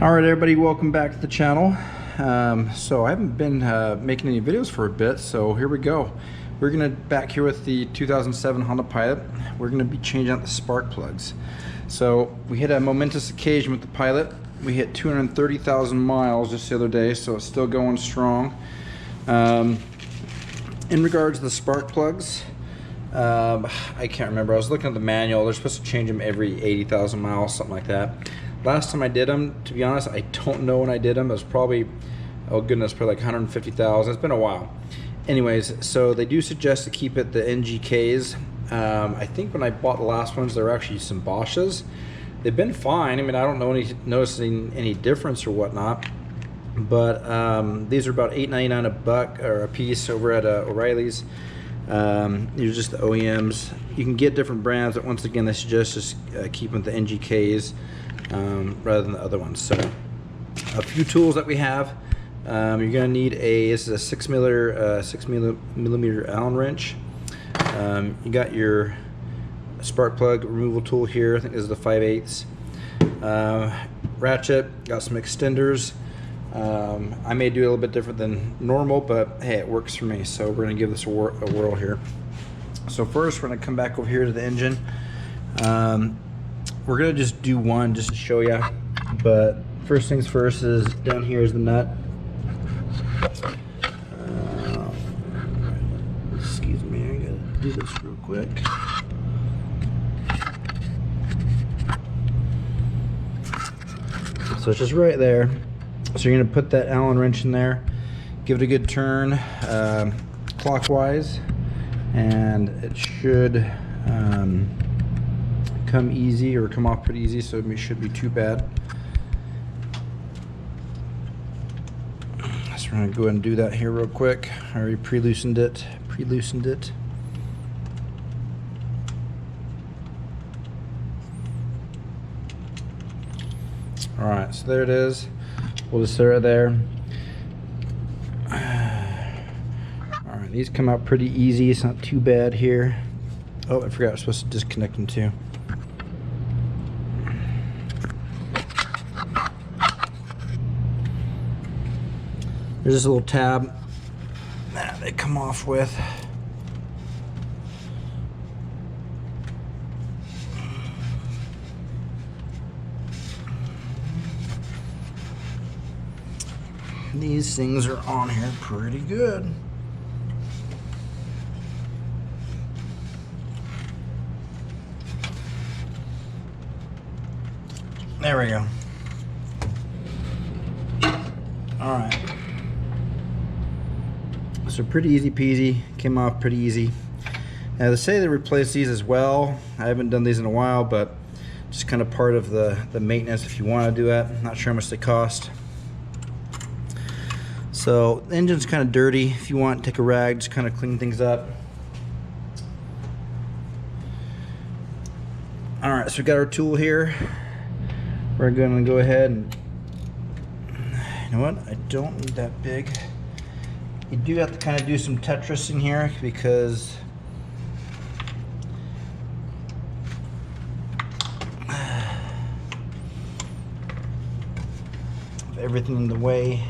All right, everybody, welcome back to the channel. So I haven't been making any videos for a bit, so here we go. We're gonna back here with the 2007 Honda Pilot. We're gonna be changing out the spark plugs. So we hit a momentous occasion with the Pilot. We hit 230,000 miles just the other day, so it's still going strong. In regards to the spark plugs, I can't remember. I was looking at the manual. They're supposed to change them every 80,000 miles, something like that. Last time I did them, to be honest, I don't know when I did them. It was probably, oh goodness, probably like 150,000. It's been a while. Anyways, so they do suggest to keep it the NGKs. I think when I bought the last ones, there were actually some Bosch's. They've been fine. I mean, I don't know noticing any difference or whatnot. But these are about $8.99 a buck or a piece over at O'Reilly's. These are just the OEMs. You can get different brands, but once again, they suggest just keeping the NGKs. Rather than the other ones. So a few tools that we have. You're gonna need this is a 6 millimeter Allen wrench. You got your spark plug removal tool here. I think this is the 5/8. Ratchet, got some extenders. I may do it a little bit different than normal, but hey, it works for me. So we're gonna give this a whirl here. So first, we're gonna come back over here to the engine. We're gonna just do one just to show you, but first things first is down here is the nut. Excuse me, I gotta do this real quick. So it's just right there. So you're gonna put that Allen wrench in there, give it a good turn clockwise, and it should come easy or come off pretty easy, so it shouldn't be too bad. So we're gonna go ahead and do that here real quick. I already pre-loosened it. All right, so there it is. We'll just set it right there. All right, these come out pretty easy. It's not too bad here. Oh, I forgot I was supposed to disconnect them too. There's this little tab that they come off with. These things are on here pretty good. There we go. All right. So pretty easy peasy, came off pretty easy. Now they say they replace these as well. I haven't done these in a while, but just kind of part of the maintenance if you want to do that. Not sure how much they cost. So the engine's kind of dirty. If you want, take a rag, just kind of clean things up. All right, so we got our tool here. We're going to go ahead and, you know what, I don't need that big. You do have to kind of do some Tetris in here because of everything in the way.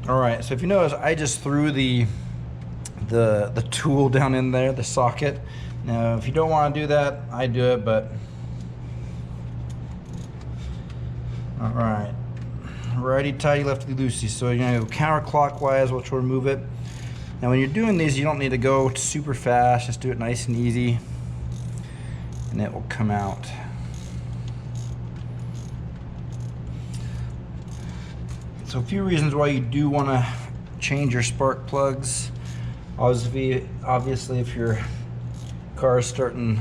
All right, so if you notice, I just threw the tool down in there, the socket. Now, if you don't want to do that, I do it, but all right. Righty tighty, lefty loosey. So you're gonna go counterclockwise, which will remove it. Now when you're doing these, you don't need to go super fast, just do it nice and easy, and it will come out. So a few reasons why you do want to change your spark plugs. Obviously if your car is starting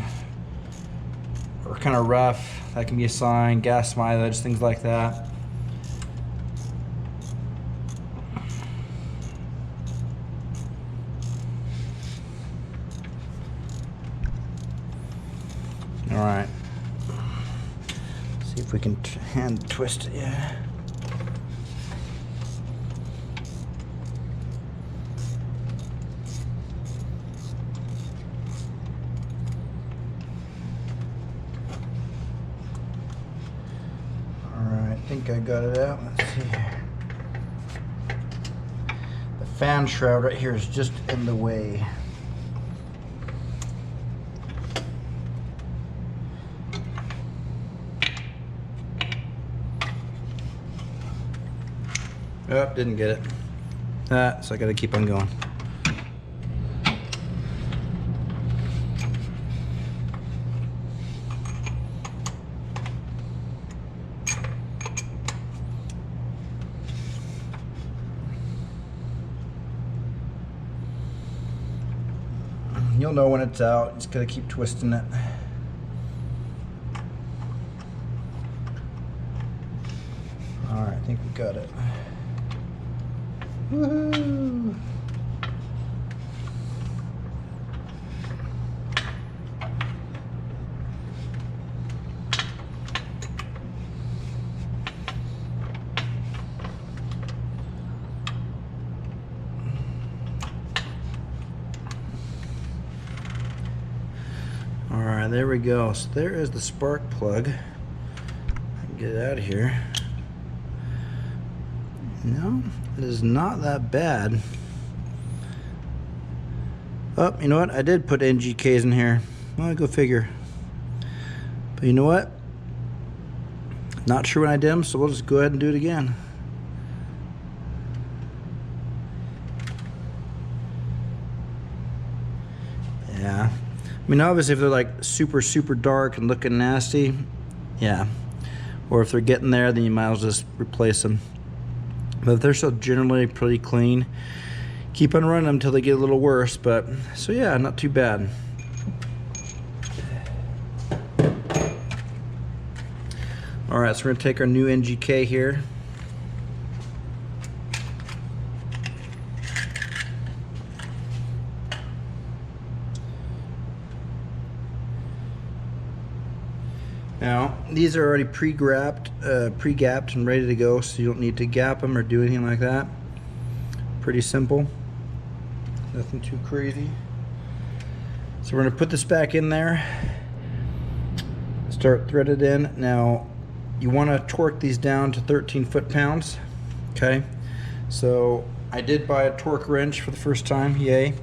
or kind of rough, that can be a sign. Gas mileage, things like that. All right, see if we can hand twist it. Yeah. think I got it out. Let's see here. The fan shroud right here is just in the way. Oh, didn't get it. So I gotta keep on going. You'll know when it's out. Just gotta keep twisting it. All right, I think we got it. Woohoo! All right, there we go. So there is the spark plug. Get it out of here. No, it is not that bad. Oh, you know what? I did put NGKs in here. Well, go figure. But you know what? Not sure when I did them, so we'll just go ahead and do it again. Yeah. I mean, obviously, if they're like super, super dark and looking nasty, yeah. Or if they're getting there, then you might as well just replace them. But if they're still generally pretty clean, keep on running them until they get a little worse. But so yeah, not too bad. All right, so we're gonna take our new NGK here. Now, these are already pre-gapped and ready to go, so you don't need to gap them or do anything like that. Pretty simple, nothing too crazy. So we're gonna put this back in there, start threaded in. Now, you wanna torque these down to 13 foot-pounds, okay? So I did buy a torque wrench for the first time, yay.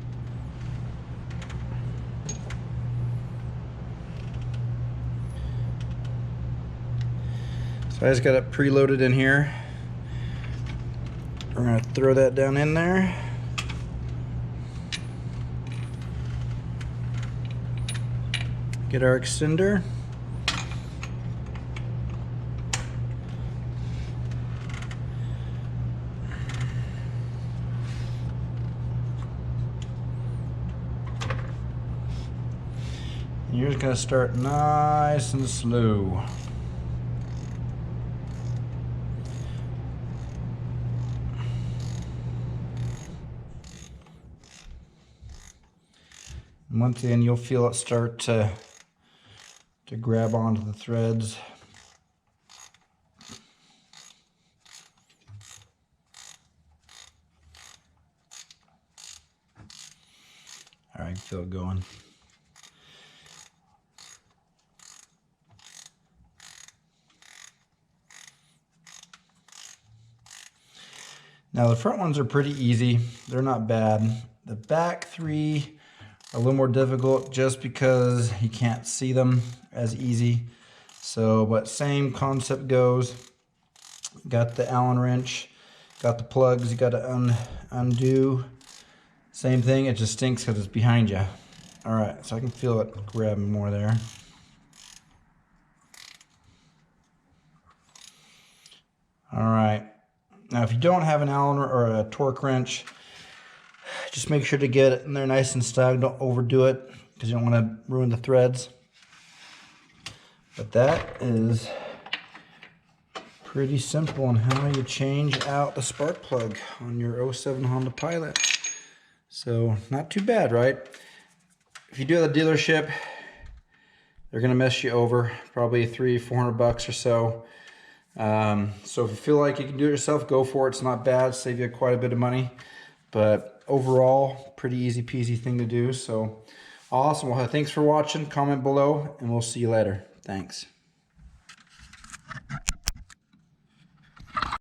So I just got it preloaded in here. We're gonna throw that down in there. Get our extender. And you're just gonna start nice and slow. And once again, you'll feel it start to grab onto the threads. All right, feel it going. Now the front ones are pretty easy. They're not bad. The back three are a little more difficult just because you can't see them as easy. So, but same concept goes. Got the Allen wrench, got the plugs, you got to undo. Same thing, it just stinks because it's behind you. All right, so I can feel it grabbing more there. All right, now if you don't have an Allen or a torque wrench, just make sure to get it in there nice and snug. Don't overdo it because you don't want to ruin the threads. But that is pretty simple on how you change out the spark plug on your 07 Honda Pilot. So not too bad, right? If you do it at the dealership, they're gonna mess you over, probably $300-400 or so. So if you feel like you can do it yourself, go for it. It's not bad, save you quite a bit of money. But overall, pretty easy peasy thing to do. So awesome. Well, thanks for watching. Comment below, and we'll see you later. Thanks.